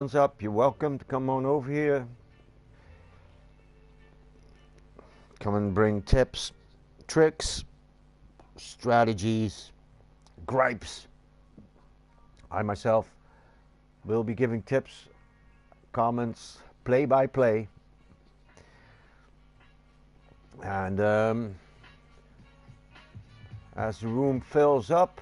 What's up? You're welcome to come on over here. Come and bring tips, tricks, strategies, gripes. I myself will be giving tips, comments, play by play. And as the room fills up,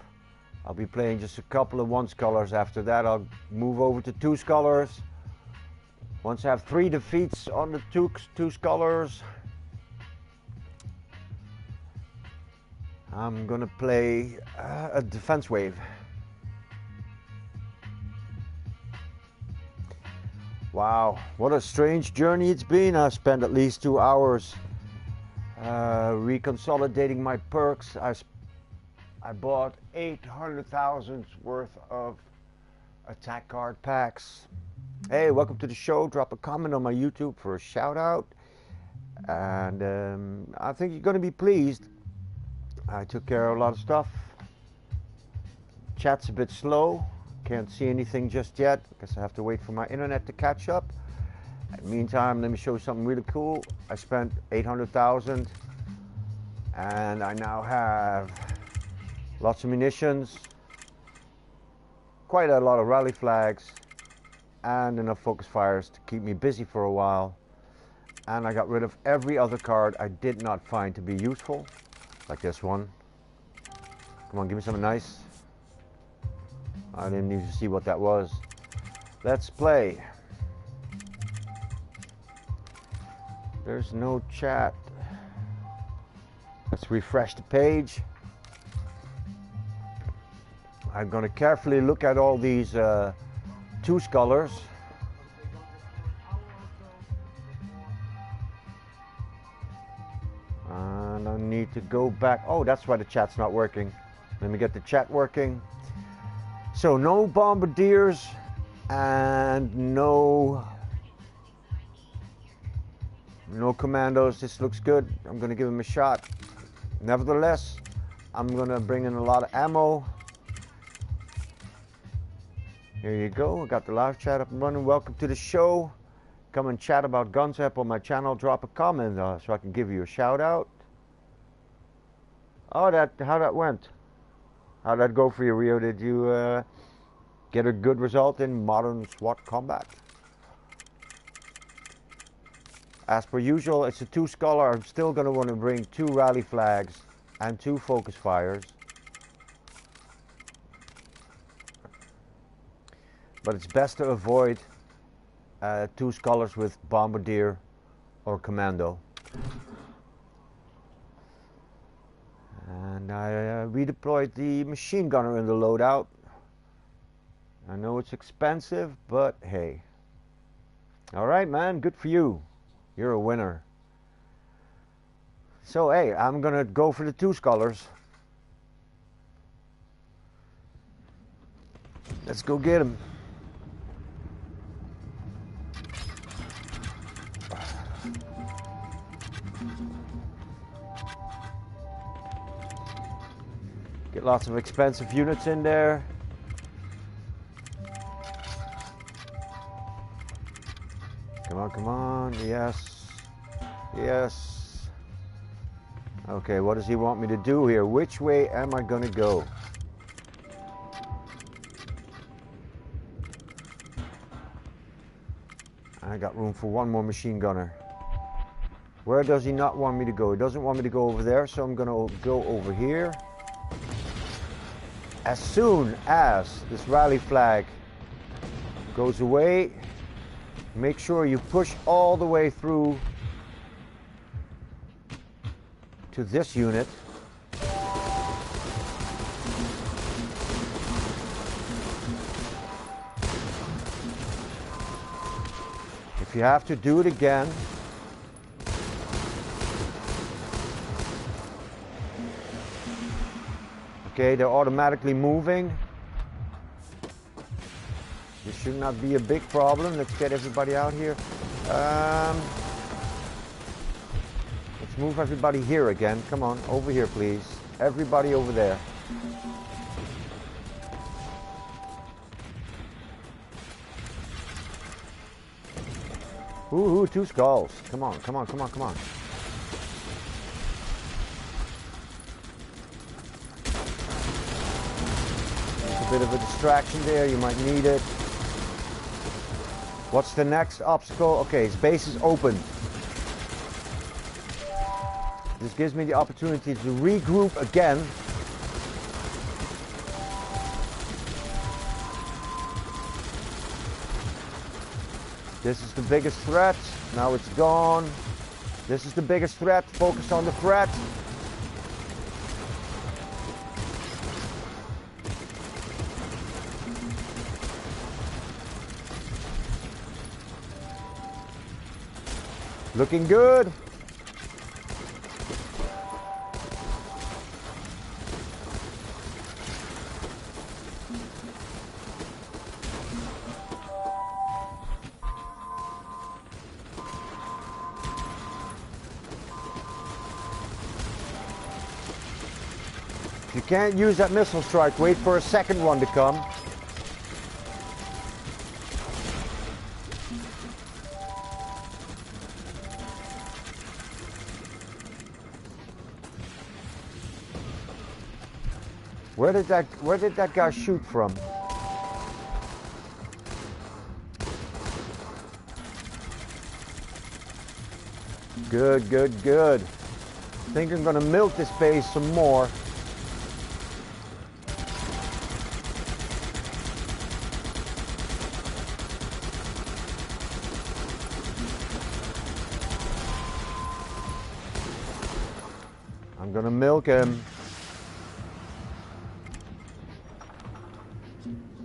I'll be playing just a couple of one scholars. After that, I'll move over to two scholars. Once I have 3 defeats on the two scholars, I'm gonna play a defense wave. Wow, what a strange journey it's been. I spent at least 2 hours reconsolidating my perks. I bought 800,000 worth of attack card packs. Hey, welcome to the show. Drop a comment on my YouTube for a shout out. And I think you're going to be pleased. I took care of a lot of stuff. Chat's a bit slow. Can't see anything just yet because I have to wait for my internet to catch up. In the meantime, let me show you something really cool. I spent 800,000 and I now have lots of munitions, quite a lot of rally flags, and enough focus fires to keep me busy for a while. And I got rid of every other card I did not find to be useful, like this one. Come on, give me something nice. I didn't even see what that was. Let's play. There's no chat. Let's refresh the page. I'm going to carefully look at all these two scholars. And I need to go back. Oh, that's why the chat's not working. Let me get the chat working. So no bombardiers and no commandos. This looks good. I'm going to give him a shot. Nevertheless, I'm going to bring in a lot of ammo. Here you go. I got the live chat up and running. Welcome to the show. Come and chat about Gunzap on my channel. Drop a comment so I can give you a shout out. Oh, how that went? How'd that go for you, Rio? Did you get a good result in modern SWAT combat? As per usual, it's a 2 scholar. I'm still going to want to bring 2 rally flags and 2 focus fires. But it's best to avoid 2 scholars with bombardier or commando. And I redeployed the machine gunner in the loadout. I know it's expensive, but hey. Alright, man, good for you. You're a winner. So hey, I'm gonna go for the 2 scholars. Let's go get him. Get lots of expensive units in there. Come on, come on. Yes. Yes. Okay, what does he want me to do here? Which way am I gonna go? I got room for 1 more machine gunner. Where does he not want me to go? He doesn't want me to go over there, so I'm gonna go over here. As soon as this rally flag goes away, make sure you push all the way through to this unit. If you have to do it again, okay, they're automatically moving. This should not be a big problem. Let's get everybody out here. Let's move everybody here again. Come on, over here, please. Everybody over there. Ooh, two skulls. Come on, come on, come on, come on. A bit of a distraction there, you might need it. What's the next obstacle? Okay, his base is open. This gives me the opportunity to regroup again. This is the biggest threat. Now it's gone. This is the biggest threat. Focus on the threat. Looking good. If you can't use that missile strike, wait for a second one to come. Where did that guy shoot from? Good, good, good. I think I'm gonna milk this base some more. I'm gonna milk him.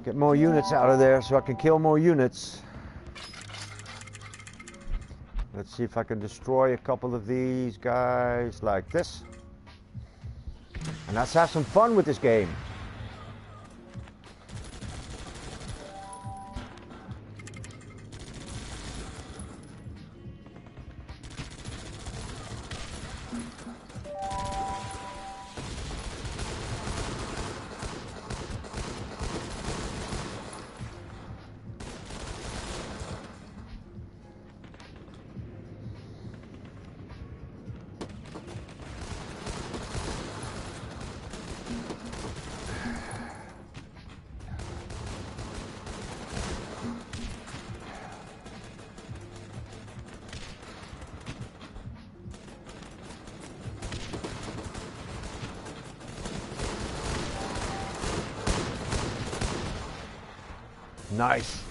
Get more units out of there so I can kill more units. Let's see if I can destroy a couple of these guys like this. And let's have some fun with this game. Nice.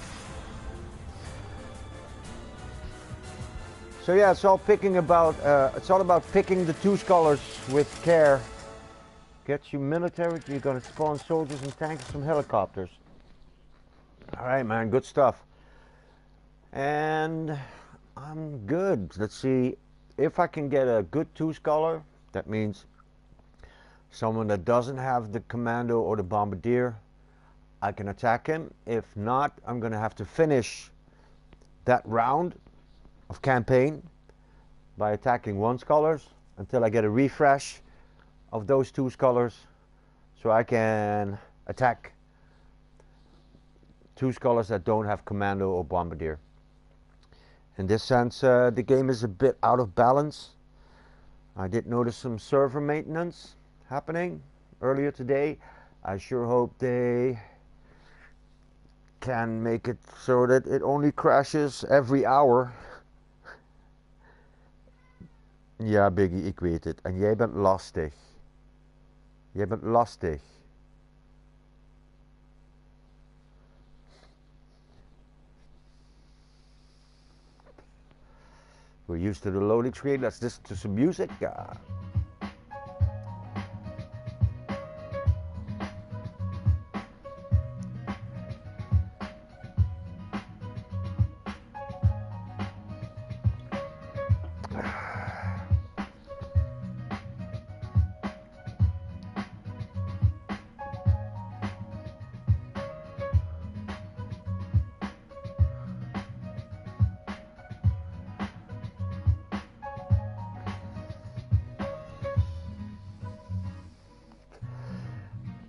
So yeah, it's all about picking the two scholars with care. Get you military. You're gonna spawn soldiers and tanks and some helicopters. All right, man. Good stuff. And I'm good. Let's see if I can get a good two scholar. That means someone that doesn't have the commando or the bombardier. I can attack him. If not, I'm going to have to finish that round of campaign by attacking one scholars until I get a refresh of those two scholars so I can attack two scholars that don't have commando or bombardier. In this sense, the game is a bit out of balance. I did notice some server maintenance happening earlier today. I sure hope they can make it so that it only crashes every hour. Ja, Biggie, ik weet het. En jij bent lastig. Jij bent lastig. We're used to the loading screen. Let's listen to some music.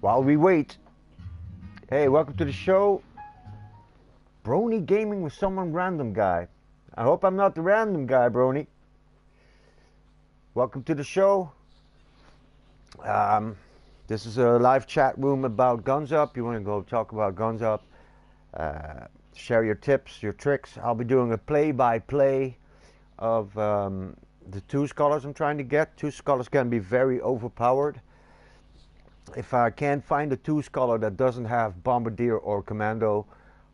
While we wait, hey, welcome to the show. Brony gaming with someone random guy. I hope I'm not the random guy, Brony. Welcome to the show. This is a live chat room about Guns Up. You want to go talk about Guns Up, share your tips, your tricks. I'll be doing a play-by-play of the 2 scholars I'm trying to get. 2 scholars can be very overpowered. If I can't find a 2 scholar that doesn't have Bombardier or Commando,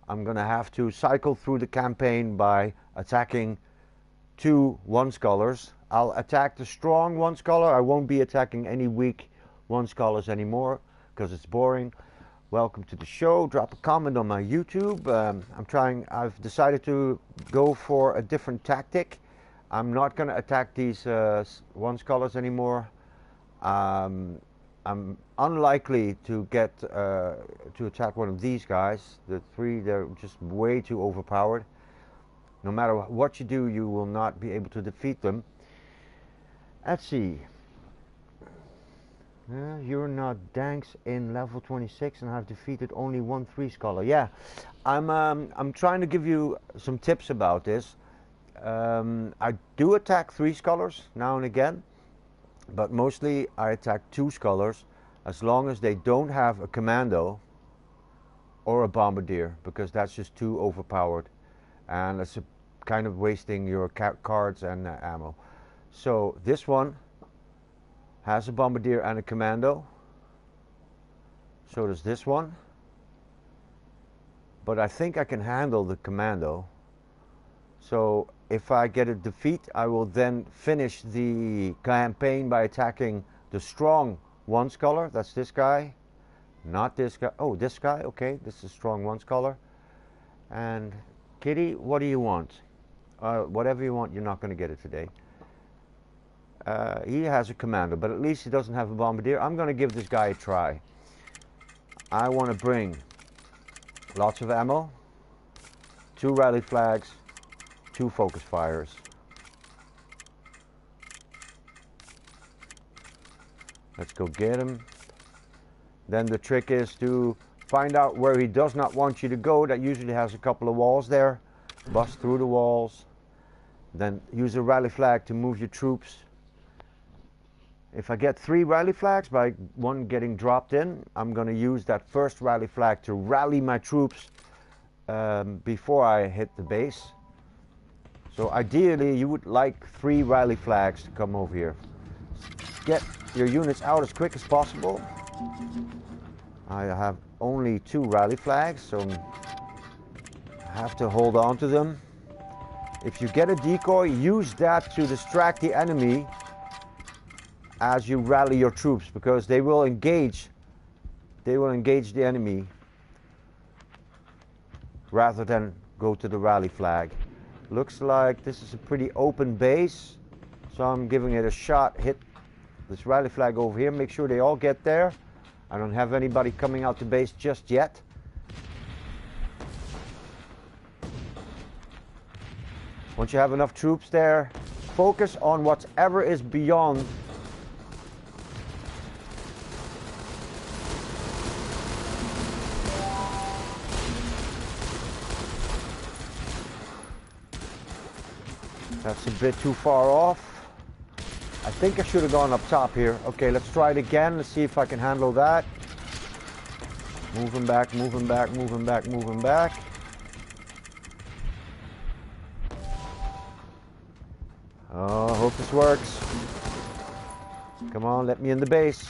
I'm going to have to cycle through the campaign by attacking 2 1 scholars. I'll attack the strong 1 scholar. I won't be attacking any weak 1 scholars anymore because it's boring. Welcome to the show. Drop a comment on my YouTube. I've decided to go for a different tactic. I'm not going to attack these 1 scholars anymore. I'm unlikely to get to attack one of these guys. The 3, they're just way too overpowered. No matter what you do, you will not be able to defeat them. Let's see. You're not Danks in level 26 and I've defeated only 1 3 scholar. Yeah, I'm trying to give you some tips about this. I do attack 3 scholars now and again, but mostly I attack 2 scholars as long as they don't have a Commando or a Bombardier, because that's just too overpowered and it's kind of wasting your cards and ammo. So this one has a Bombardier and a Commando. So does this one. But I think I can handle the Commando. So if I get a defeat, I will then finish the campaign by attacking the strong 1 scholar. That's this guy. Not this guy. Oh, this guy. Okay, this is strong 1 scholar. And Kitty, what do you want? Whatever you want, you're not going to get it today. He has a Commando, but at least he doesn't have a Bombardier. I'm going to give this guy a try. I want to bring lots of ammo, 2 rally flags, 2 focus fires. Let's go get him. Then the trick is to find out where he does not want you to go. That usually has a couple of walls there. Bust through the walls. Then use a rally flag to move your troops. If I get 3 rally flags by 1 getting dropped in, I'm going to use that first rally flag to rally my troops before I hit the base. So ideally you would like 3 rally flags to come over here. Get your units out as quick as possible. I have only 2 rally flags, so I have to hold on to them. If you get a decoy, use that to distract the enemy as you rally your troops, because they will engage the enemy rather than go to the rally flag. Looks like this is a pretty open base, so I'm giving it a shot. Hit this rally flag over here, make sure they all get there. I don't have anybody coming out to base just yet. Once you have enough troops there, focus on whatever is beyond. That's a bit too far off. I think I should have gone up top here. Okay, let's try it again. Let's see if I can handle that. Moving back, moving back, moving back, moving back. Oh, I hope this works. Come on, let me in the base.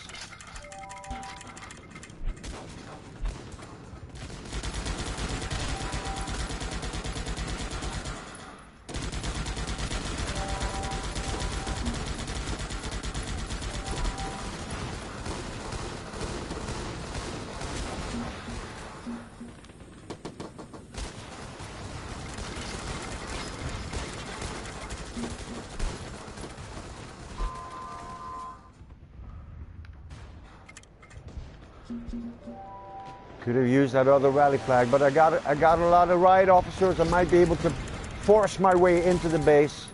Could have used that other rally flag, but I got a lot of riot officers. I might be able to force my way into the base.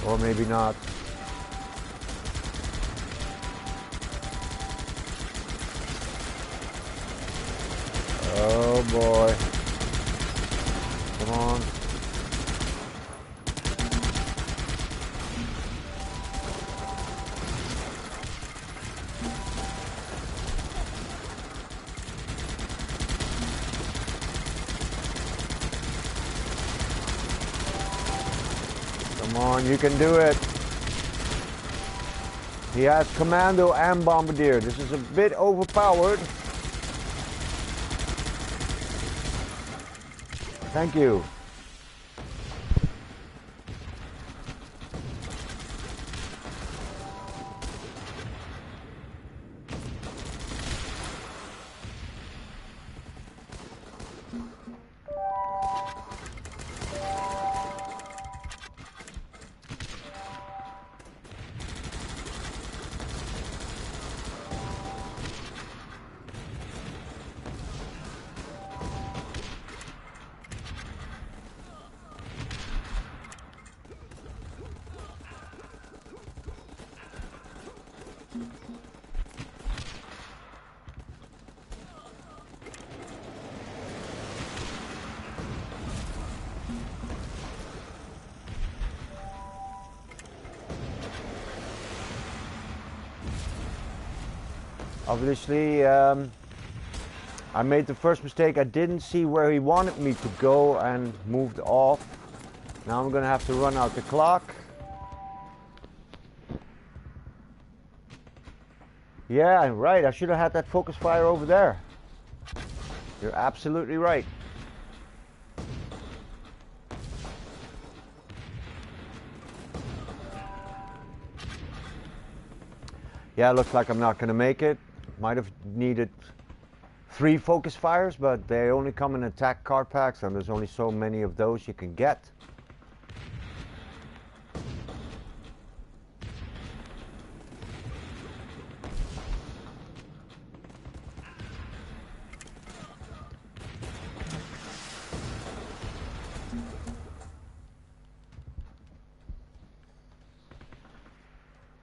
Or maybe not. Oh boy. Come on. Come on, you can do it. He has commando and bombardier. This is a bit overpowered. Thank you. Obviously, I made the first mistake. I didn't see where he wanted me to go and moved off. Now I'm gonna have to run out the clock. Yeah, right. I should have had that focus fire over there. You're absolutely right. Yeah, looks like I'm not gonna make it. Might have needed 3 focus fires, but they only come in attack card packs and there's only so many of those you can get.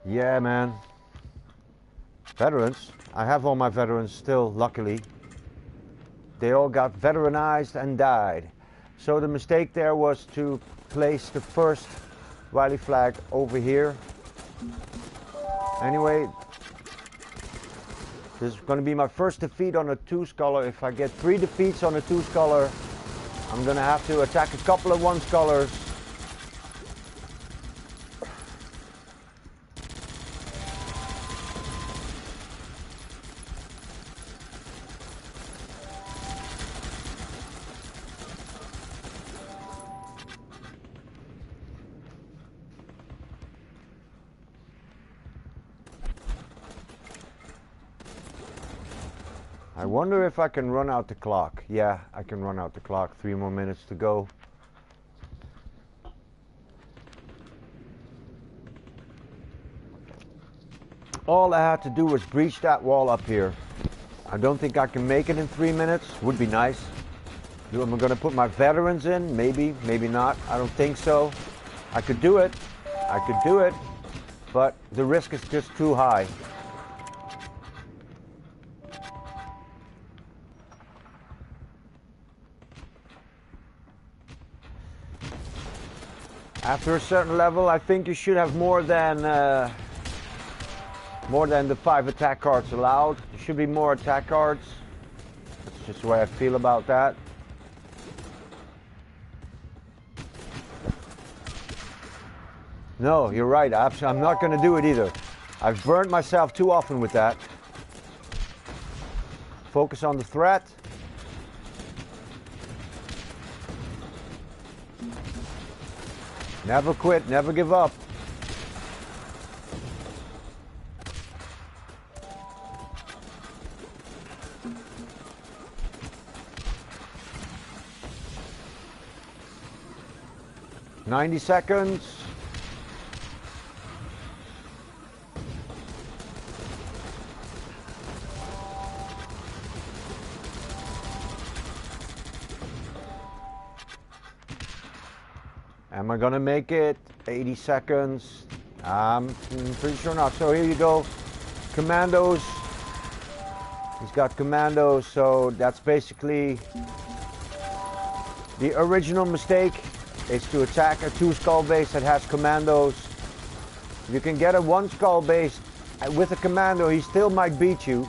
Yeah, man. Veterans. I have all my veterans still, luckily. They all got veteranized and died. So the mistake there was to place the first rally flag over here. Anyway, this is going to be my first defeat on a 2-scholar. If I get 3 defeats on a 2-scholar, I'm going to have to attack a couple of 1-scholars. I wonder if I can run out the clock. Yeah, I can run out the clock. 3 more minutes to go. All I had to do was breach that wall up here. I don't think I can make it in 3 minutes. Would be nice. Am I going to put my veterans in? Maybe, maybe not. I don't think so. I could do it. I could do it. But the risk is just too high. After a certain level, I think you should have more than the 5 attack cards allowed. There should be more attack cards. That's just the way I feel about that. No, you're right. I'm not going to do it either. I've burned myself too often with that. Focus on the threat. Never quit, never give up. "90 seconds. Am I gonna make it? 80 seconds. I'm pretty sure not. So here you go. Commandos. He's got commandos, so that's basically the original mistake, is to attack a 2-skull base that has commandos. If you can get a 1-skull base with a commando, he still might beat you.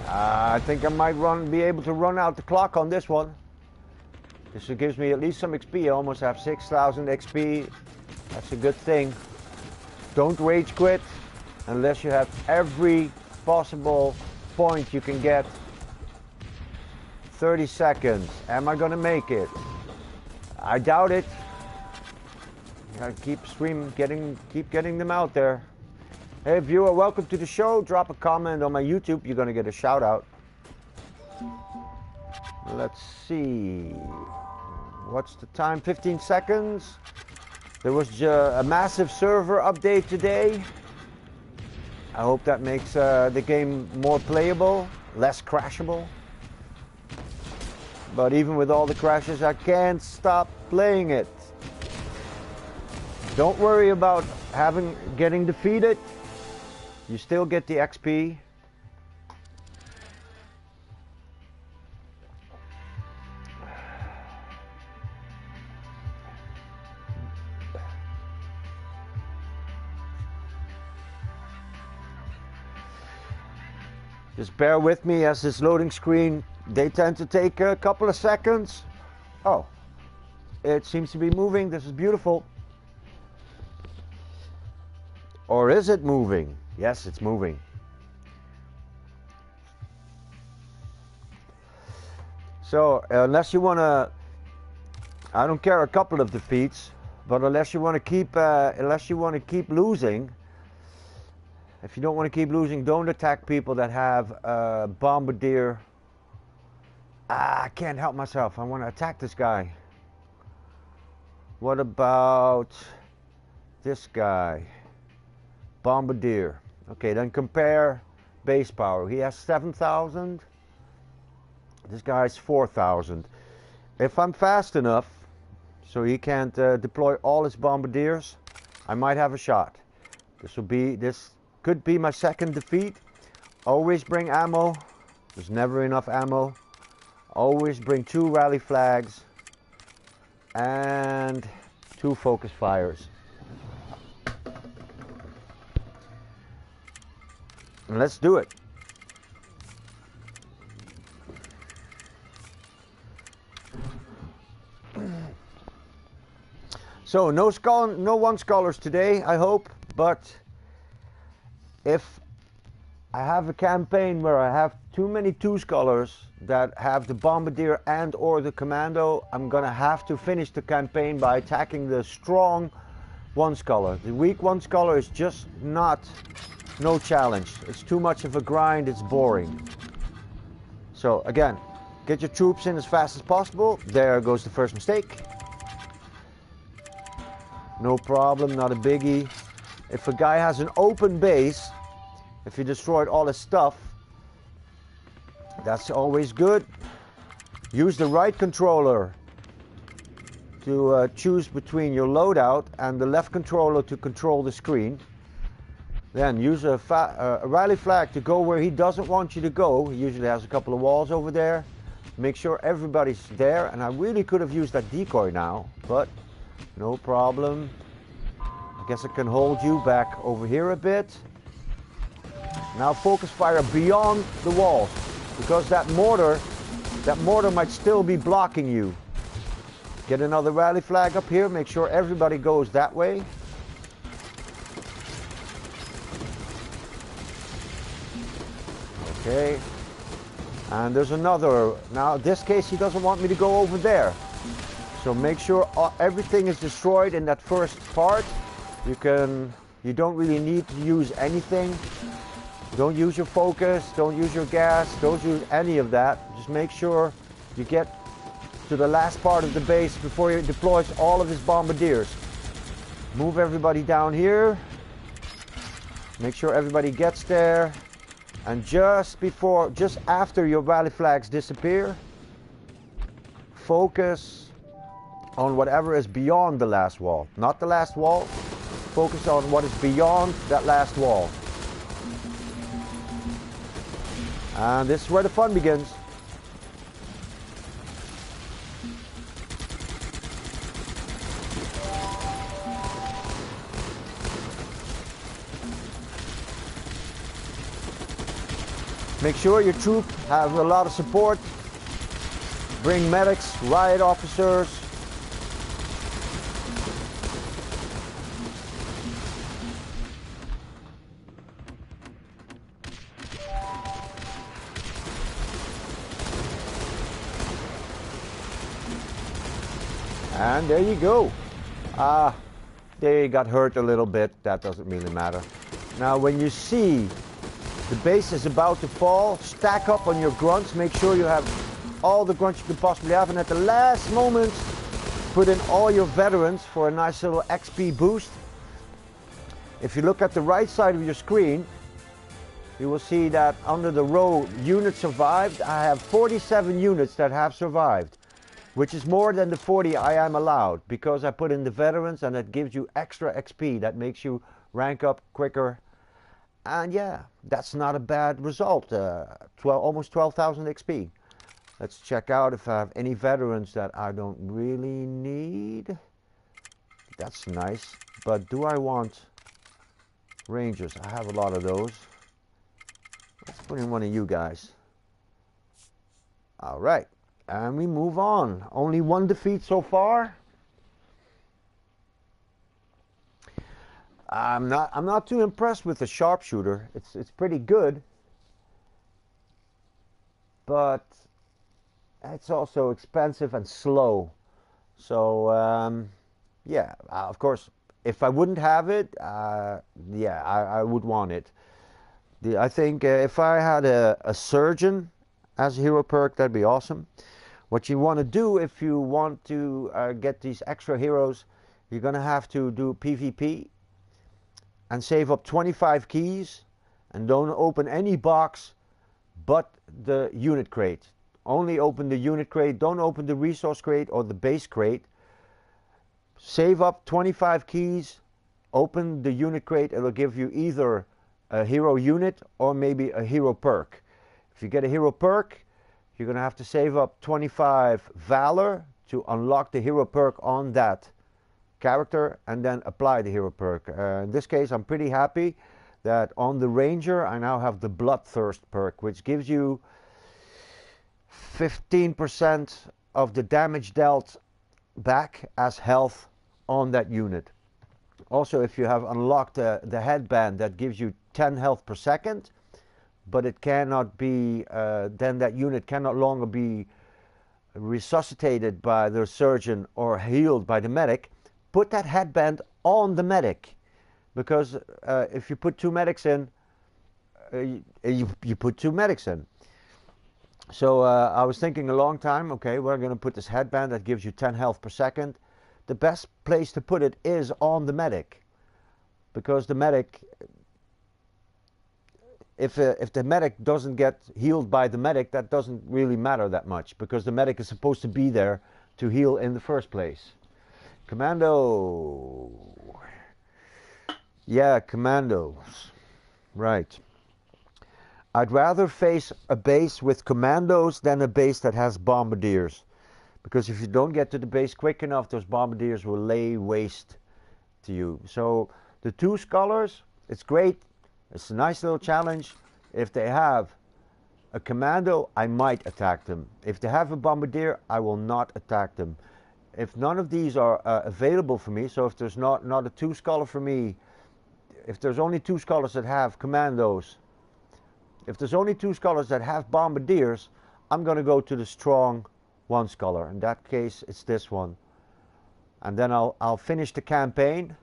I think I might be able to run out the clock on this one. This gives me at least some XP. I almost have 6,000 XP. That's a good thing. Don't rage quit unless you have every possible point you can get. 30 seconds. Am I gonna make it? I doubt it. I keep keep getting them out there. Hey viewer, welcome to the show. Drop a comment on my YouTube. You're gonna get a shout out. Let's see. What's the time? 15 seconds. There was a massive server update today. I hope that makes the game more playable, less crashable. But even with all the crashes, I can't stop playing it. Don't worry about getting defeated. You still get the XP. Just bear with me as this loading screen, they tend to take a couple of seconds. Oh, it seems to be moving. This is beautiful. Or is it moving? Yes, it's moving. So unless you want to, I don't care a couple of defeats, but unless you want to keep losing. If you don't want to keep losing, don't attack people that have bombardier. I can't help myself. I want to attack this guy. What about this guy? Bombardier. Okay, then compare base power. He has 7,000. This guy's 4,000. If I'm fast enough, so he can't deploy all his bombardiers, I might have a shot. This could be my second defeat. Always bring ammo. There's never enough ammo. Always bring 2 rally flags and 2 focus fires. And let's do it. So no 1-scholars today, I hope, but if I have a campaign where I have too many 2-scholars that have the bombardier and or the commando, I'm gonna have to finish the campaign by attacking the strong 1-scholar. The weak 1-scholar is just no challenge. It's too much of a grind, it's boring. So again, get your troops in as fast as possible. There goes the first mistake. No problem, not a biggie. If a guy has an open base, if you destroyed all his stuff, that's always good. Use the right controller to choose between your loadout and the left controller to control the screen. Then use a rally flag to go where he doesn't want you to go. He usually has a couple of walls over there. Make sure everybody's there. And I really could have used that decoy now, but no problem. I guess I can hold you back over here a bit. Now focus fire beyond the walls, because that mortar might still be blocking you. Get another rally flag up here. Make sure everybody goes that way. Okay, and there's another. Now in this case he doesn't want me to go over there, so make sure everything is destroyed in that first part. You don't really need to use anything. Don't use your focus, don't use your gas, don't use any of that. Just make sure you get to the last part of the base before he deploys all of his bombardiers. Move everybody down here. Make sure everybody gets there. And just after your rally flags disappear, focus on whatever is beyond the last wall. Not the last wall. Focus on what is beyond that last wall. And this is where the fun begins. Make sure your troop have a lot of support. Bring medics, riot officers. And there you go. They got hurt a little bit. That doesn't really matter. Now when you see the base is about to fall, stack up on your grunts. Make sure you have all the grunts you can possibly have. And at the last moment, put in all your veterans for a nice little XP boost. If you look at the right side of your screen, you will see that under the row units survived, I have 47 units that have survived, which is more than the 40 I am allowed, because I put in the veterans and that gives you extra XP. That makes you rank up quicker. And yeah, that's not a bad result. Almost 12,000 XP. Let's check out if I have any veterans that I don't really need. That's nice. But do I want rangers? I have a lot of those. Let's put in one of you guys. All right. And we move on. Only one defeat so far. I'm not too impressed with the sharpshooter. It's pretty good, but it's also expensive and slow. So yeah, of course, if I wouldn't have it, yeah, I would want it. I think if I had a surgeon as a hero perk, that'd be awesome. What you want to do if you want to get these extra heroes, you're gonna have to do PvP. And save up 25 keys, and don't open any box but the unit crate. Only open the unit crate, don't open the resource crate or the base crate. Save up 25 keys, open the unit crate, it'll give you either a hero unit or maybe a hero perk. If you get a hero perk, you're gonna have to save up 25 valor to unlock the hero perk on that character and then apply the hero perk. In this case, I'm pretty happy that on the ranger I now have the bloodthirst perk, which gives you 15% of the damage dealt back as health on that unit. Also, if you have unlocked the headband, that gives you 10 health per second, but it cannot be then that unit can no longer be resuscitated by the surgeon or healed by the medic. Put that headband on the medic, because if you put two medics in, you put two medics in. So I was thinking a long time, okay, we're going to put this headband that gives you 10 health per second. The best place to put it is on the medic, because the medic, if the medic doesn't get healed by the medic, that doesn't really matter that much, because the medic is supposed to be there to heal in the first place. Commando. Yeah, commandos. Right. I'd rather face a base with commandos than a base that has bombardiers. Because if you don't get to the base quick enough, those bombardiers will lay waste to you. So the two scholars, it's great. It's a nice little challenge. If they have a commando, I might attack them. If they have a bombardier, I will not attack them. If none of these are available for me, so if there's not a two scholar for me, if there's only two scholars that have commandos, if there's only two scholars that have bombardiers, I'm going to go to the strong one scholar. In that case, it's this one. And then I'll finish the campaign.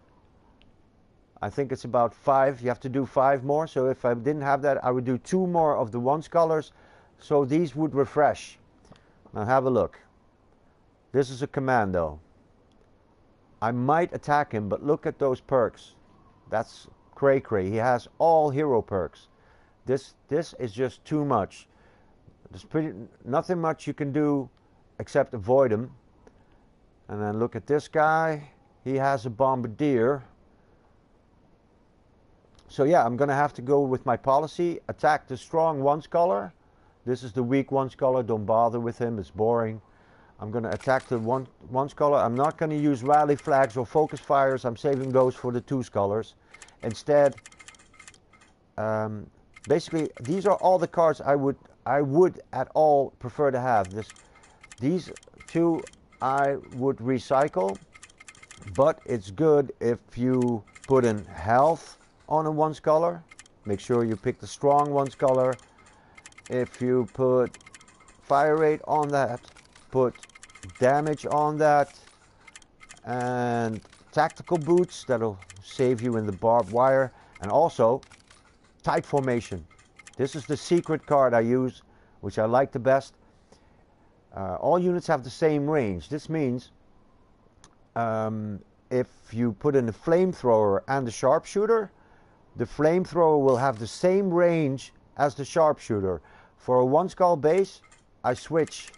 I think it's about 5. You have to do 5 more. So if I didn't have that, I would do 2 more of the one scholars. So these would refresh. Now have a look. This is a commando. I might attack him, but look at those perks. That's cray-cray. He has all hero perks. This is just too much. There's nothing much you can do except avoid him. And then look at this guy. He has a bombardier. So yeah, I'm going to have to go with my policy. Attack the strong one scholar. This is the weak one scholar. Don't bother with him. It's boring. I'm going to attack the one scholar. I'm not going to use rally flags or focus fires. I'm saving those for the two scholars. Instead, basically, these are all the cards I would at all prefer to have. These two I would recycle, but it's good if you put in health on a one scholar. Make sure you pick the strong one scholar. If you put fire rate on that, put damage on that, and tactical boots, that'll save you in the barbed wire. And also tight formation. This is the secret card I use, which I like the best. All units have the same range. This means if you put in the flamethrower and the sharpshooter, the flamethrower will have the same range as the sharpshooter. For a one skull base, I switch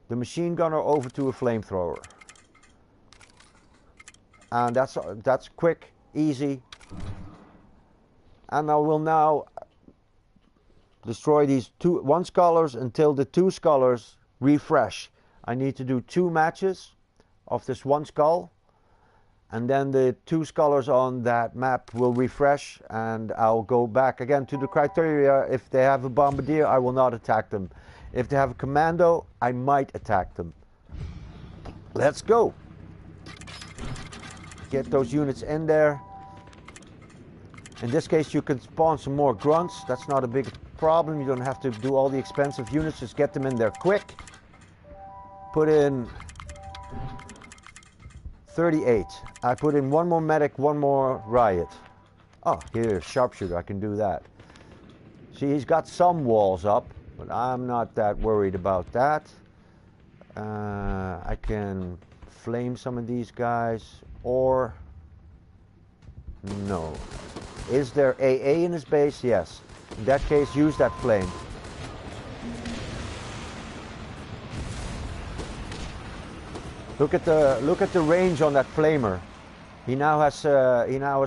the machine gunner over to a flamethrower. And that's quick, easy. And I will now destroy these one scholars until the two scholars refresh. I need to do 2 matches of this one skull, and then the 2 scholars on that map will refresh, and I'll go back again to the criteria. If they have a bombardier, I will not attack them. If they have a commando, I might attack them. Let's go. Get those units in there. In this case, you can spawn some more grunts. That's not a big problem. You don't have to do all the expensive units. Just get them in there quick. Put in 38. I put in 1 more medic, 1 more riot. Oh, here's sharpshooter. I can do that. See, he's got some walls up, but I'm not that worried about that. I can flame some of these guys, or no. Is there AA in his base? Yes. In that case, use that flame. Look at the range on that flamer. He now has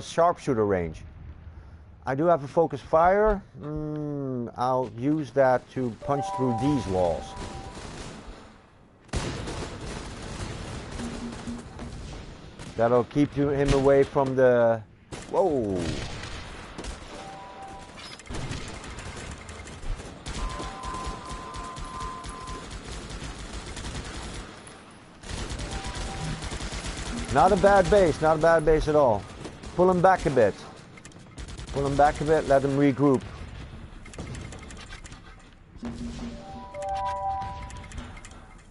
sharpshooter range. I do have a focus fire. I'll use that to punch through these walls. That'll keep him away from the... Whoa! Not a bad base, not a bad base at all. Pull him back a bit. Pull him back a bit, let him regroup.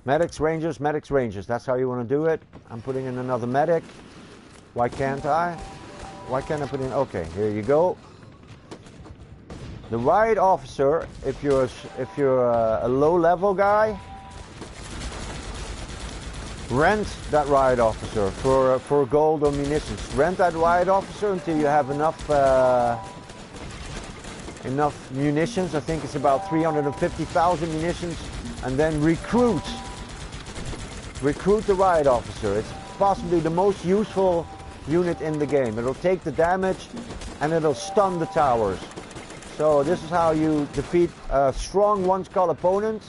Medics, rangers, that's how you want to do it. I'm putting in another medic. Why can't I? Why can't I put in? Okay, here you go. The riot officer, if you're a low level guy, rent that riot officer for gold or munitions. Rent that riot officer until you have enough munitions. I think it's about 350,000 munitions, and then recruit the riot officer. It's possibly the most useful unit in the game. It'll take the damage and it'll stun the towers. So this is how you defeat a strong one skull opponent.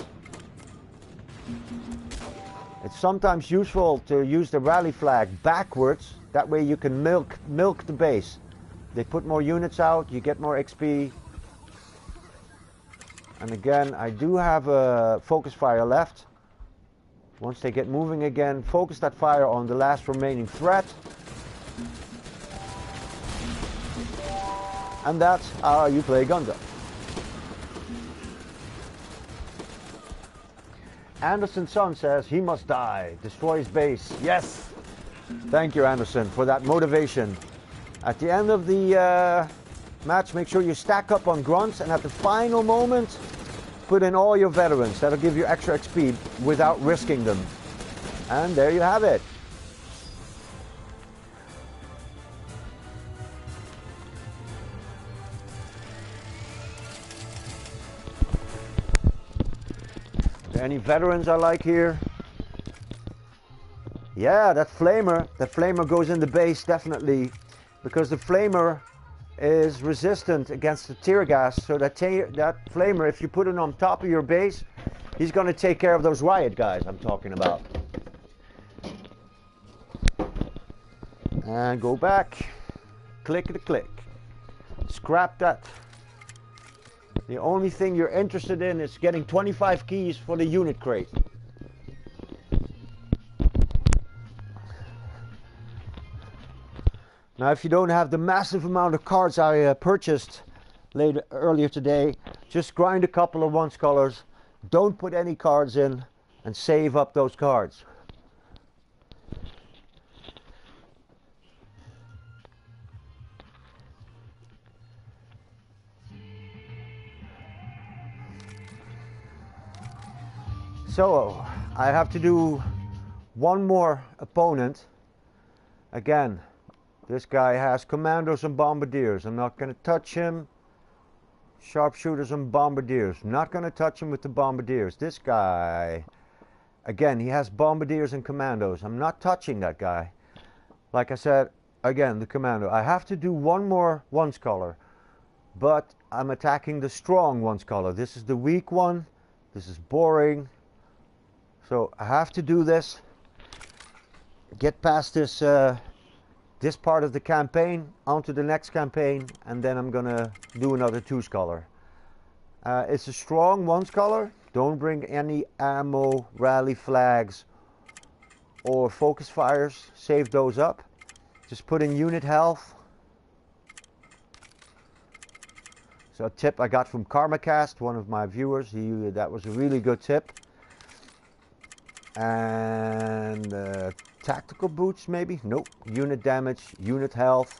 It's sometimes useful to use the rally flag backwards. That way you can milk the base. They put more units out, you get more XP. And again, I do have a focus fire left. Once they get moving again, focus that fire on the last remaining threat. And that's how you play Gundam. Anderson's son says he must die. Destroy his base. Yes! Thank you, Anderson, for that motivation. At the end of the match, make sure you stack up on grunts, and at the final moment, put in all your veterans. That'll give you extra XP without risking them. And there you have it. Any veterans I like here? Yeah, that flamer goes in the base definitely, because the flamer is resistant against the tear gas. So that flamer, if you put it on top of your base, he's going to take care of those riot guys I'm talking about. And go back, click to click, scrap that. The only thing you're interested in is getting 25 keys for the unit crate. Now, if you don't have the massive amount of cards I purchased earlier today, just grind a couple of once colors, don't put any cards in, and save up those cards. So, I have to do one more opponent. Again, this guy has commandos and bombardiers. I'm not going to touch him. Sharpshooters and bombardiers. Not going to touch him with the bombardiers. This guy, again, he has bombardiers and commandos. I'm not touching that guy. Like I said, again, the commando. I have to do one more once color, but I'm attacking the strong once color. This is the weak one. This is boring. So I have to do this. Get past this this part of the campaign onto the next campaign, and then I'm gonna do another two scholar. It's a strong one scholar. Don't bring any ammo, rally flags, or focus fires. Save those up. Just put in unit health. So a tip I got from KarmaCast, one of my viewers. That was a really good tip. And tactical boots, maybe? Nope. Unit damage, unit health,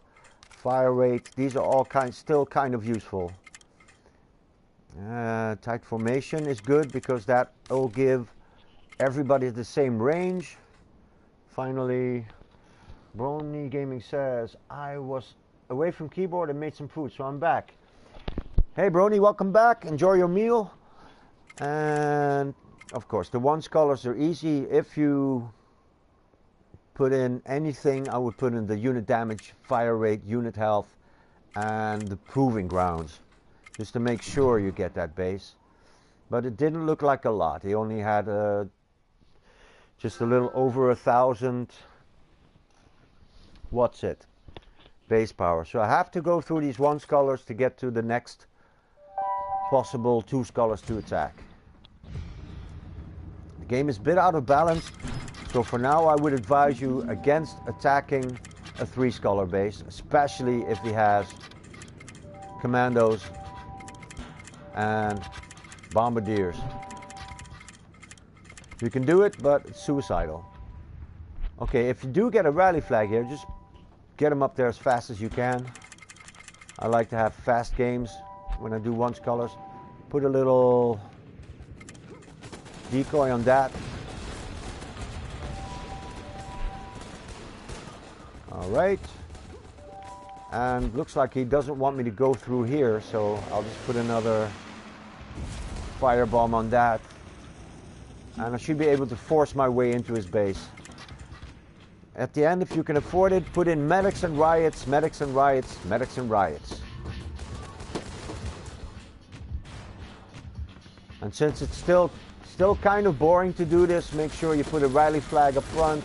fire rate. These are all still kind of useful. Tight formation is good because that will give everybody the same range. Finally, Brony Gaming says, I was away from keyboard and made some food, so I'm back. Hey Brony, welcome back. Enjoy your meal. And of course, the once colors are easy. If you put in anything, I would put in the unit damage, fire rate, unit health, and the proving grounds, just to make sure you get that base. But it didn't look like a lot. He only had just a little over 1,000. What's it? Base power. So I have to go through these once colors to get to the next possible two scholars to attack. The game is a bit out of balance, so for now I would advise you against attacking a 3-scholar base, especially if he has commandos and bombardiers. You can do it, but it's suicidal. Okay, if you do get a rally flag here, just get them up there as fast as you can. I like to have fast games when I do once colors. Put a little decoy on that. Alright. And looks like he doesn't want me to go through here, so I'll just put another firebomb on that. And I should be able to force my way into his base. At the end, if you can afford it, put in medics and riots, medics and riots, medics and riots. And since it's still kind of boring to do this, make sure you put a rally flag up front.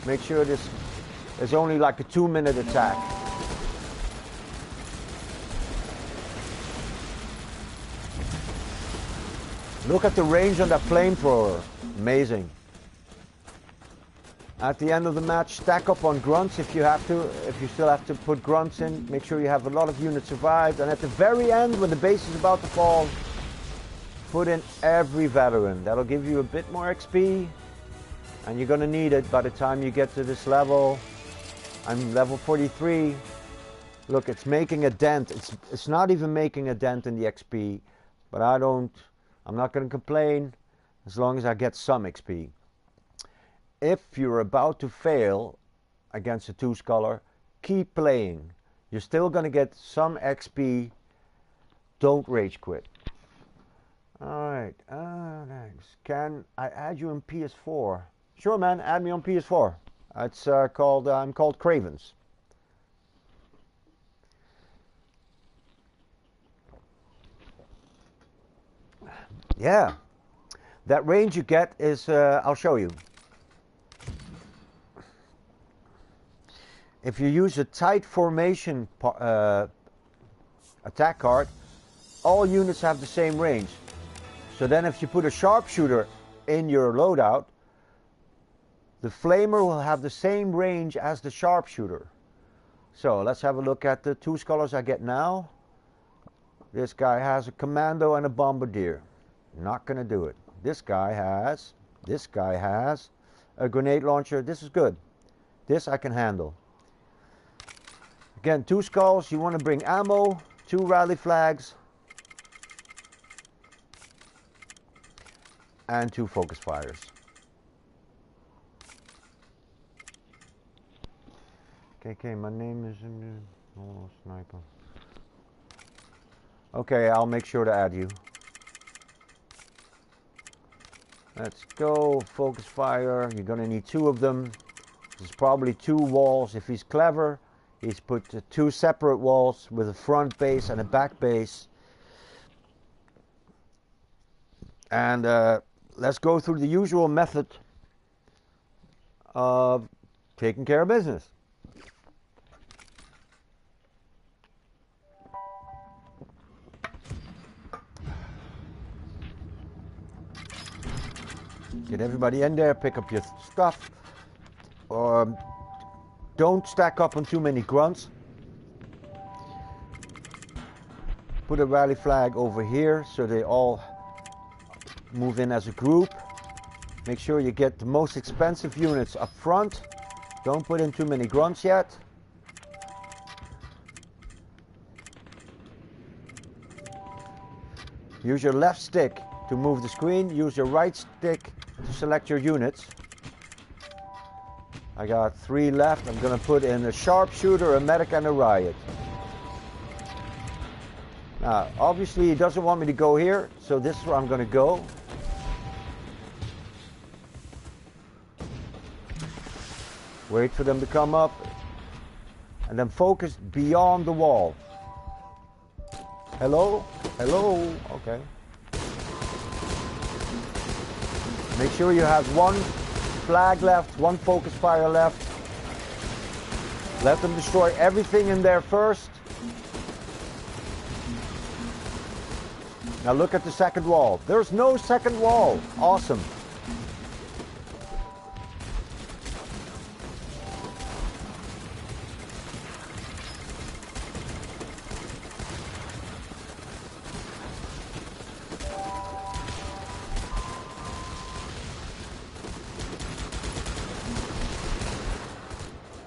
Make sure this is only like a 2-minute attack. Look at the range on that flamethrower. Amazing. At the end of the match, stack up on grunts if you have to. If you still have to put grunts in, make sure you have a lot of units survived. And at the very end, when the base is about to fall, put in every veteran. That'll give you a bit more XP, and you're gonna need it by the time you get to this level. I'm level 43. Look, it's making a dent. It's not even making a dent in the XP, but I'm not gonna complain as long as I get some XP. If you're about to fail against a 2-scholar, keep playing. You're still gonna get some XP. Don't rage quit. Alright, thanks. Can I add you in PS4? Sure, man. Add me on PS4. It's called. I'm called Kravens. Yeah, that range you get is. I'll show you. If you use a tight formation attack card, all units have the same range. So then if you put a sharpshooter in your loadout, the flamer will have the same range as the sharpshooter. So let's have a look at the two scholars I get now. This guy has a commando and a bombardier. Not gonna do it. This guy has a grenade launcher. This is good. This I can handle. Again, two skulls, you want to bring ammo, 2 rally flags, and 2 focus fires. Okay, my name is sniper. Okay, I'll make sure to add you. Let's go, focus fire. You're gonna need 2 of them. There's probably 2 walls. If he's clever, he's put 2 separate walls with a front base and a back base. And let's go through the usual method of taking care of business. Get everybody in there, pick up your stuff. Don't stack up on too many grunts. Put a rally flag over here so they all move in as a group. Make sure you get the most expensive units up front. Don't put in too many grunts yet. Use your left stick to move the screen. Use your right stick to select your units. I got 3 left. I'm going to put in a sharpshooter, a medic, and a riot. Now, obviously he doesn't want me to go here, so this is where I'm going to go. Wait for them to come up, and then focus beyond the wall. Hello? Hello? Okay. Make sure you have 1 flag left, 1 focus fire left. Let them destroy everything in there first. Now look at the second wall. There's no second wall. Awesome.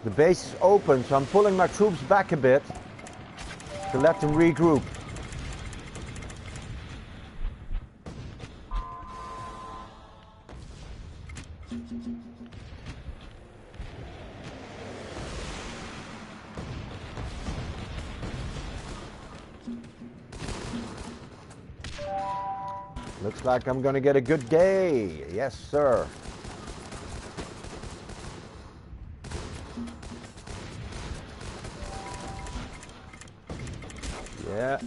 The base is open, so I'm pulling my troops back a bit to let them regroup. Looks like I'm gonna get a good day. Yes, sir. Yeah.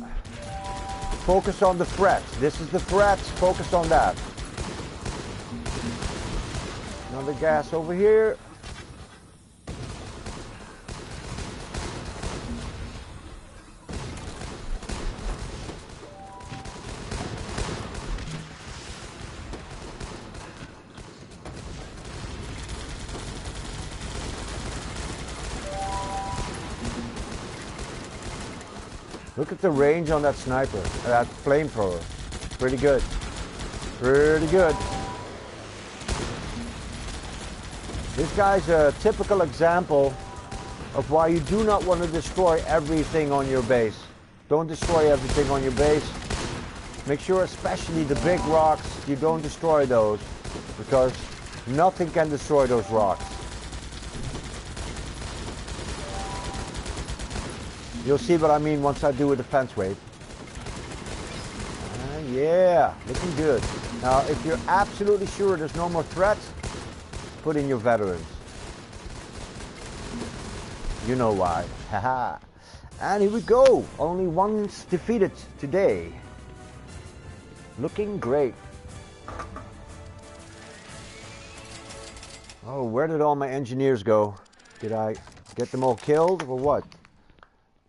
Focus on the threats. This is the threats. Focus on that. Another gas over here. Look at the range on that sniper, that flamethrower. Pretty good. Pretty good. This guy's a typical example of why you do not want to destroy everything on your base. Don't destroy everything on your base. Make sure, especially the big rocks, you don't destroy those, because nothing can destroy those rocks. You'll see what I mean once I do a defense wave. Yeah, looking good. Now, if you're absolutely sure there's no more threats, put in your veterans. You know why. Haha. And here we go. Only once defeated today. Looking great. Oh, where did all my engineers go? Did I get them all killed or what?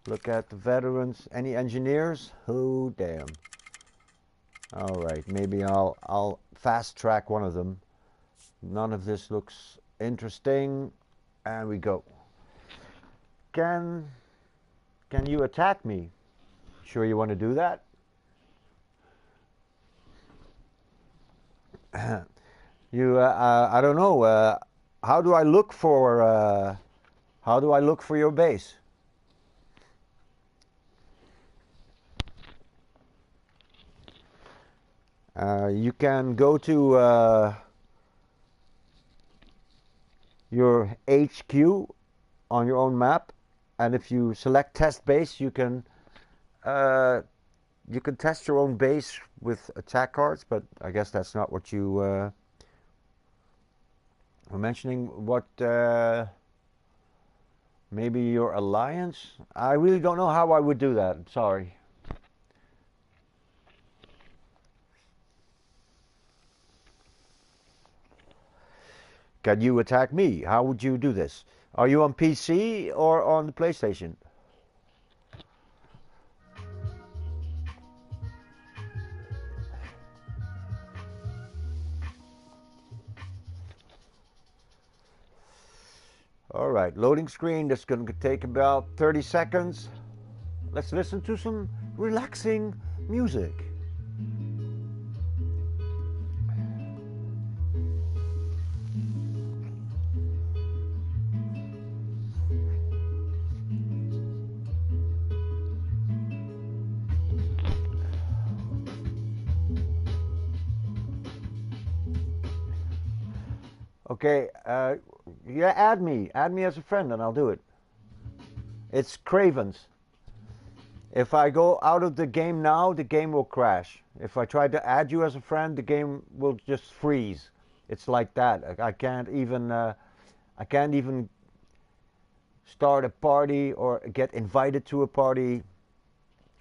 Look at the veterans. Any engineers? Oh, damn. All right, maybe I'll fast track one of them. None of this looks interesting. And we go. Can you attack me? Sure you want to do that? I don't know. How do I look for your base? You can go to your HQ on your own map, and if you select test base, you can test your own base with attack cards, but I guess that's not what you were mentioning. What maybe your alliance? I really don't know how I would do that. I'm sorry. Can you attack me? How would you do this? Are you on PC or on the PlayStation? All right, loading screen. That's going to take about 30 seconds. Let's listen to some relaxing music. Okay, yeah, add me as a friend and I'll do it. It's Kravens. If I go out of the game now, the game will crash. If I try to add you as a friend, the game will just freeze. It's like that. I can't even start a party or get invited to a party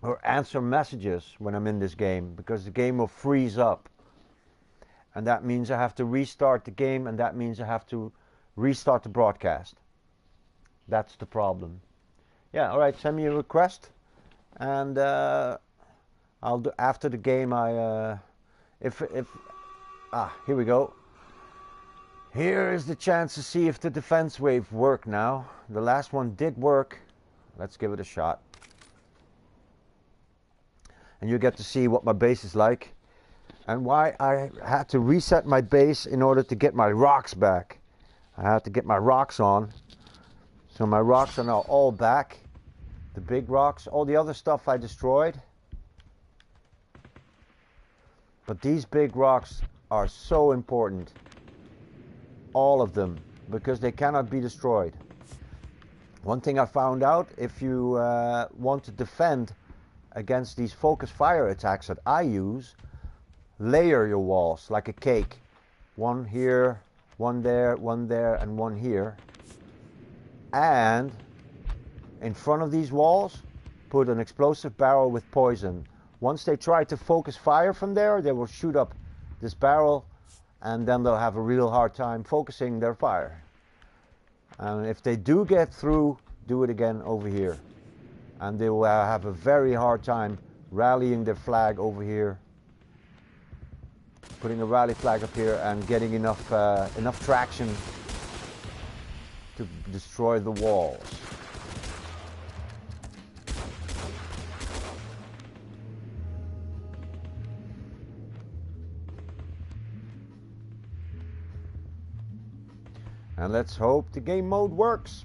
or answer messages when I'm in this game, because the game will freeze up. And that means I have to restart the game, and that means I have to restart the broadcast. That's the problem. Yeah, all right, send me a request, and I'll do after the game. Here we go. Here is the chance to see if the defense wave worked now. The last one did work. Let's give it a shot. And you get to see what my base is like, and why I had to reset my base in order to get my rocks back. I had to get my rocks on. So my rocks are now all back. The big rocks, all the other stuff I destroyed. But these big rocks are so important. All of them, because they cannot be destroyed. One thing I found out, if you want to defend against these focus fire attacks that I use, layer your walls like a cake. One here, one there, and one here. And in front of these walls, put an explosive barrel with poison. Once they try to focus fire from there, they will shoot up this barrel, and then they'll have a real hard time focusing their fire. And if they do get through, do it again over here. And they will have a very hard time rallying their flag over here, putting a rally flag up here and getting enough traction to destroy the walls. And let's hope the game mode works.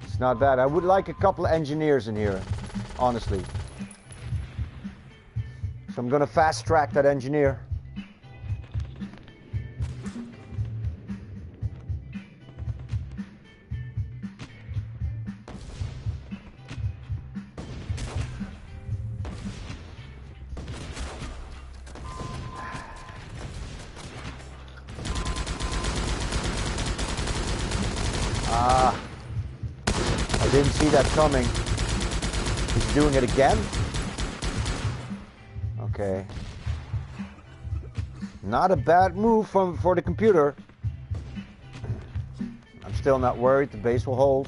It's not bad. I would like a couple of engineers in here, honestly. So I'm going to fast track that engineer. Ah, I didn't see that coming. He's doing it again? Okay. Not a bad move for the computer. I'm still not worried, the base will hold.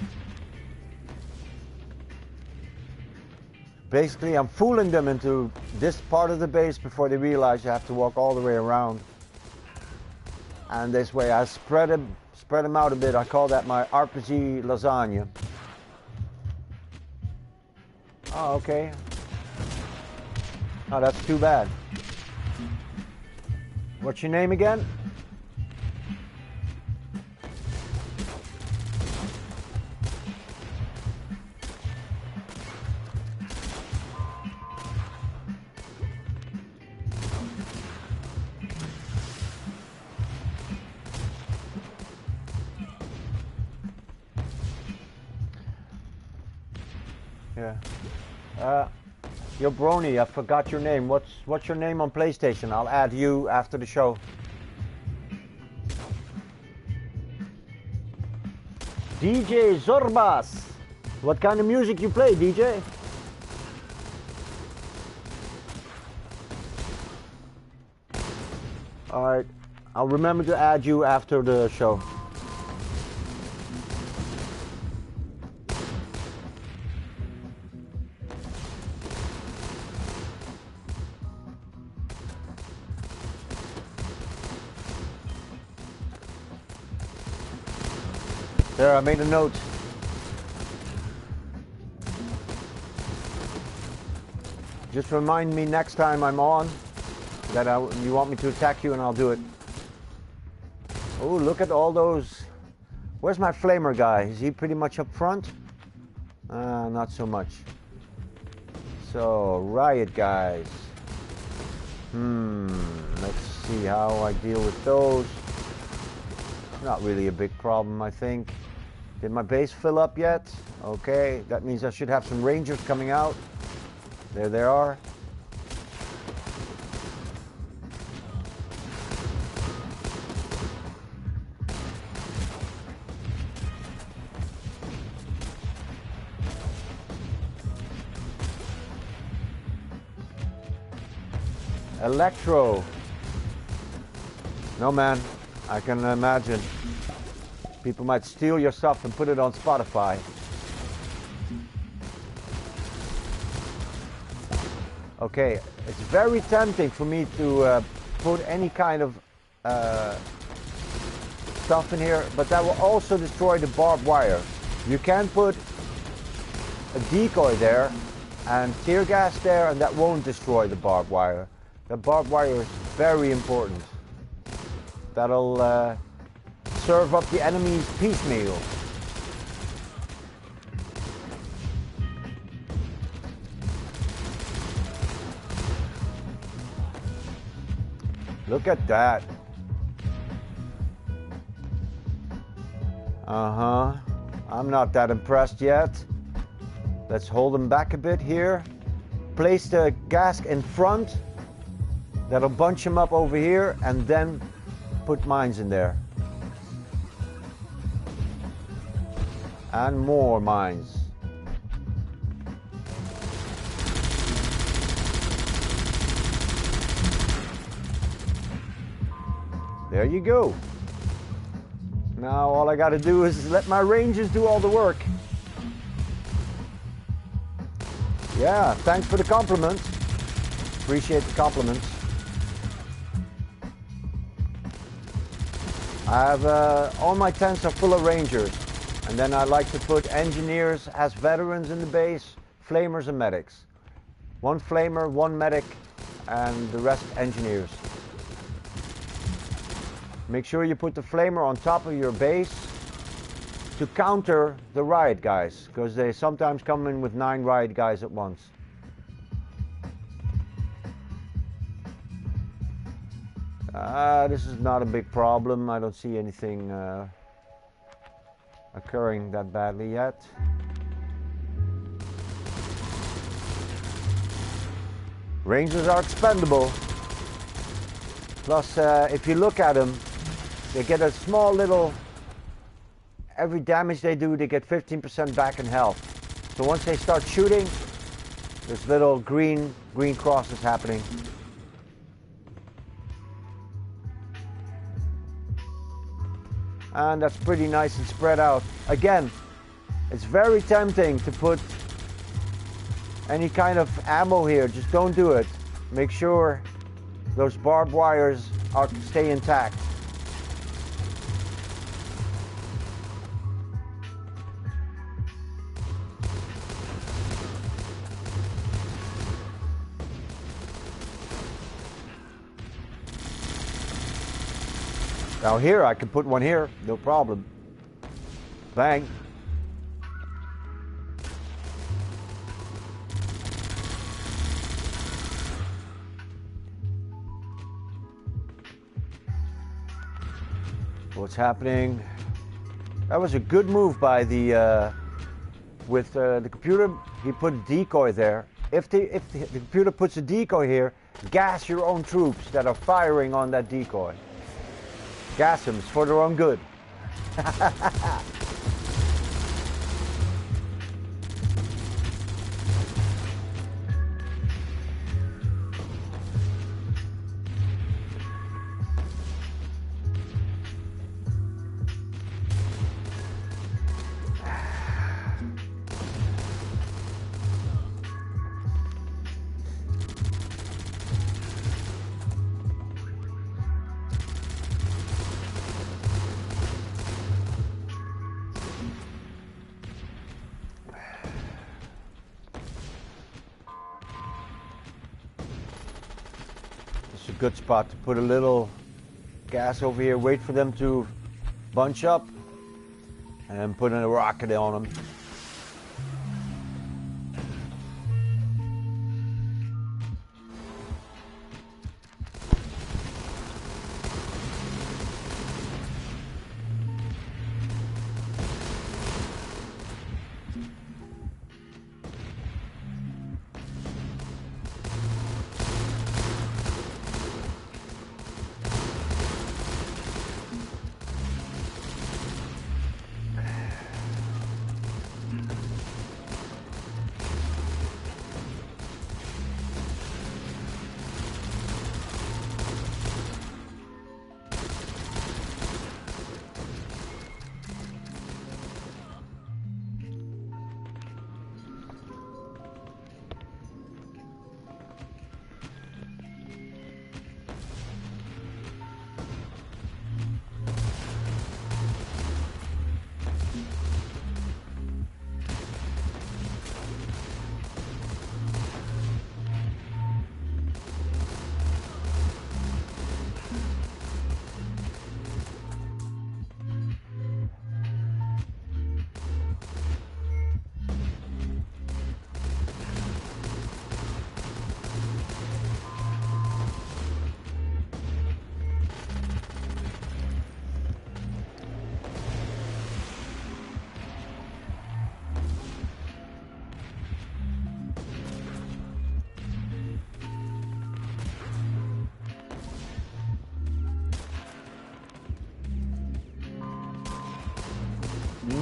Basically, I'm fooling them into this part of the base before they realize you have to walk all the way around. And this way I spread them out a bit. I call that my RPG lasagna. Oh, okay. Oh, that's too bad. What's your name again? Yeah. Yo, Brony, I forgot your name. What's your name on PlayStation? I'll add you after the show. DJ Zorbas. What kind of music you play, DJ? Alright. I'll remember to add you after the show. There, I made a note. Just remind me next time I'm on that you want me to attack you and I'll do it. Oh, look at all those. Where's my flamer guy? Is he pretty much up front? Not so much. So, riot guys. Let's see how I deal with those. Not really a big problem, I think. Did my base fill up yet? Okay, that means I should have some rangers coming out. There they are. Electro. No, man, I can imagine. People might steal your stuff and put it on Spotify. Okay, it's very tempting for me to put any kind of stuff in here, but that will also destroy the barbed wire. You can put a decoy there and tear gas there, and that won't destroy the barbed wire. The barbed wire is very important. That'll serve up the enemy's piecemeal. Look at that. I'm not that impressed yet. Let's hold them back a bit here. Place the gas in front. That'll bunch them up over here, and then put mines in there. And more mines. There you go. Now all I got to do is let my rangers do all the work. Yeah, thanks for the compliment. Appreciate the compliments. I have all my tents are full of rangers, and then I like to put engineers as veterans in the base, flamers and medics. One flamer, one medic, and the rest engineers. Make sure you put the flamer on top of your base to counter the riot guys, because they sometimes come in with 9 riot guys at once. This is not a big problem. I don't see anything occurring that badly yet. Rangers are expendable. Plus, if you look at them, they get a small little every damage they do, they get 15% back in health. So once they start shooting, there's little green crosses happening. And that's pretty nice and spread out. Again, it's very tempting to put any kind of ammo here. Just don't do it. Make sure those barbed wires stay intact. Now here, I can put one here, no problem. Bang. What's happening? That was a good move by the computer. He put a decoy there. If the computer puts a decoy here, gas your own troops that are firing on that decoy. Gas them, it's for their own good. It's a good spot to put a little gas over here, wait for them to bunch up, and then put in a rocket on them.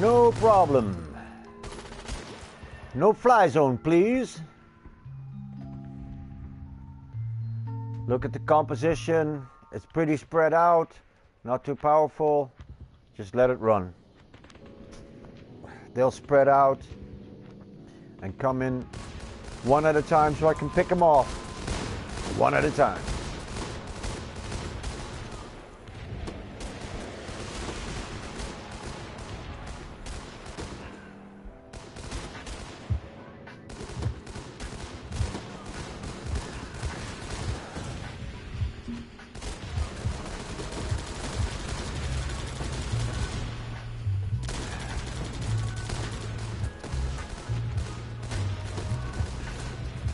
No problem. No fly zone, please. Look at the composition. It's pretty spread out, not too powerful. Just let it run. They'll spread out and come in one at a time so I can pick them off. One at a time.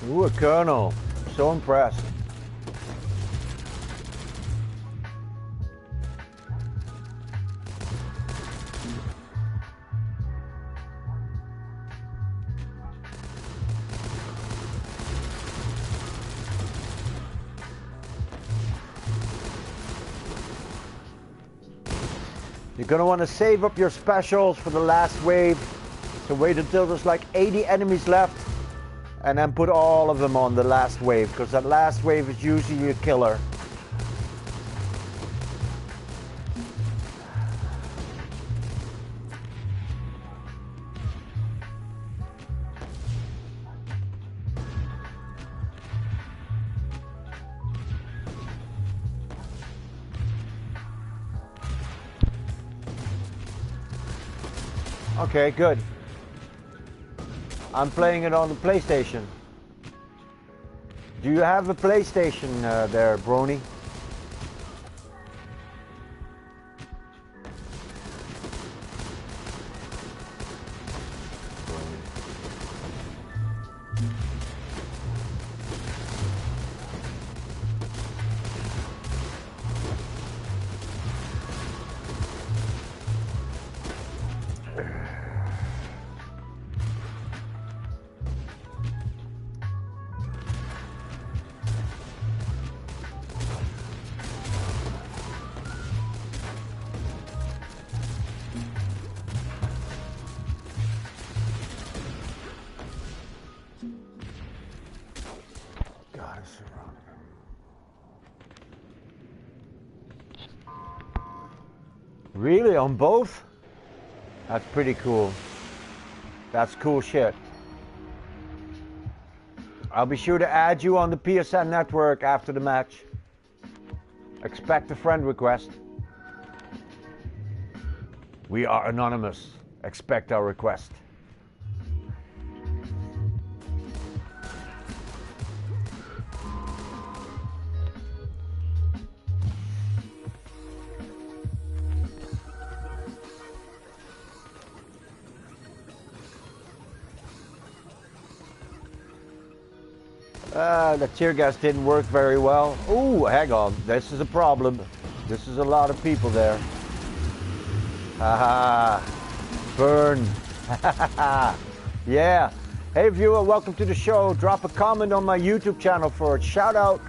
Ooh, a colonel. So impressed. You gonna want to save up your specials for the last wave. So wait until there's like 80 enemies left, and then put all of them on the last wave, because that last wave is usually a killer. Okay, good. I'm playing it on the PlayStation. Do you have a PlayStation there, Brony? Really, on both? That's pretty cool. That's cool shit. I'll be sure to add you on the PSN network after the match. Expect a friend request. We are anonymous. Expect our request. The tear gas didn't work very well. Ooh, hang on. This is a problem. This is a lot of people there. Haha. Burn. Yeah. Hey viewer, welcome to the show. Drop a comment on my YouTube channel for a shout out.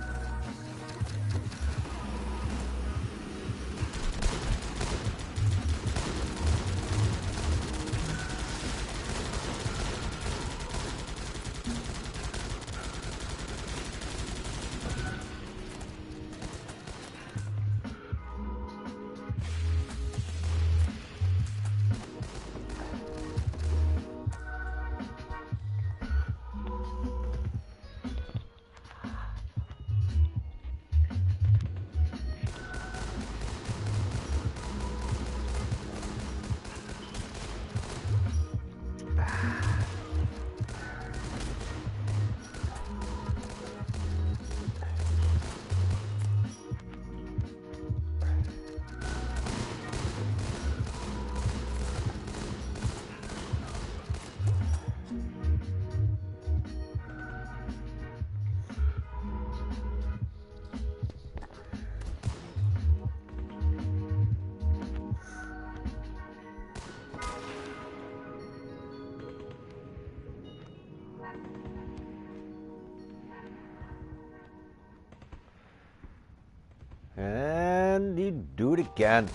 And you do it again.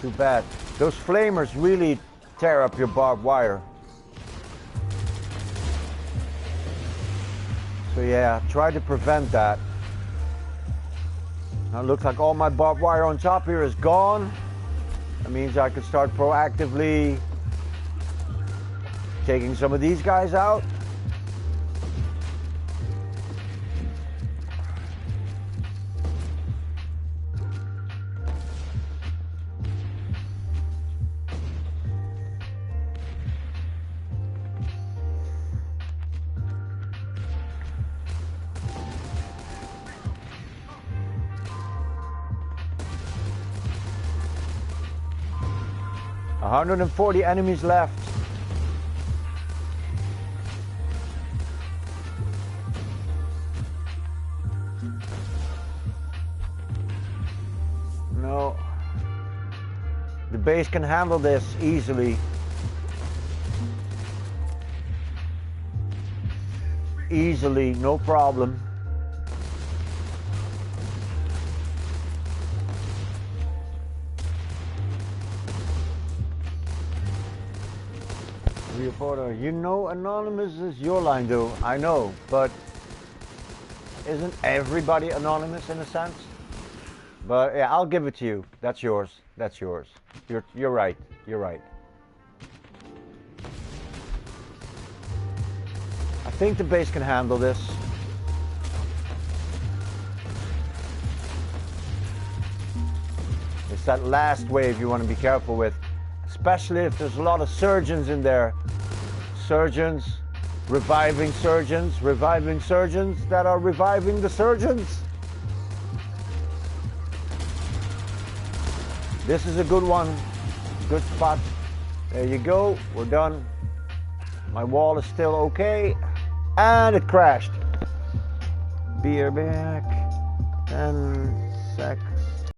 Too bad. Those flamers really tear up your barbed wire. So yeah, try to prevent that. Now it looks like all my barbed wire on top here is gone. That means I could start proactively taking some of these guys out. $140 enemies left. No. The base can handle this easily. Easily, no problem. Reporter, you know anonymous is your line, though. I know, but isn't everybody anonymous in a sense? But yeah, I'll give it to you. That's yours. That's yours. You're right. You're right. I think the base can handle this. It's that last wave you want to be careful with, especially if there's a lot of surgeons in there. Surgeons, reviving surgeons that are reviving the surgeons. This is a good one, good spot. There you go, we're done. My wall is still okay, and it crashed. Be back, 10 seconds.